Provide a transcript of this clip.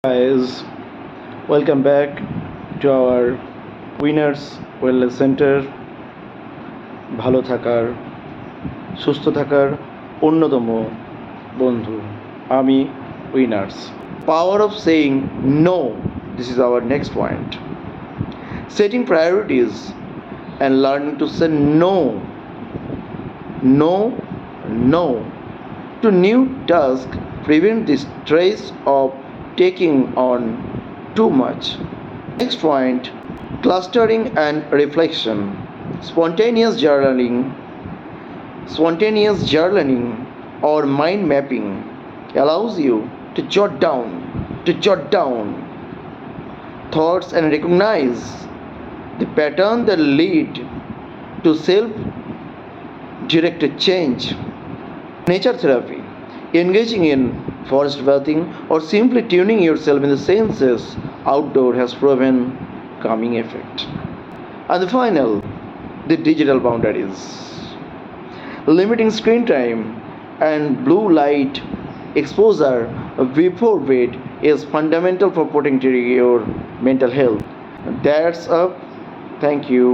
Guys, welcome back to our winners wellness centre. ভালো থাকার, সুস্থ থাকার অন্যতম বন্ধু আমি winners. Power of saying no. This is our next point. Setting priorities and learning to say no, no, no to new tasks prevent the stress of taking on too much. Next point, clustering and reflection. Spontaneous journaling or mind mapping allows you to jot down thoughts and recognize the pattern that lead to self-directed change. Nature therapy, engaging in forest bathing or simply tuning yourself in the senses outdoor has proven calming effect. And the final, the digital boundaries. Limiting screen time and blue light exposure before bed is fundamental for protecting your mental health. That's up. Thank you.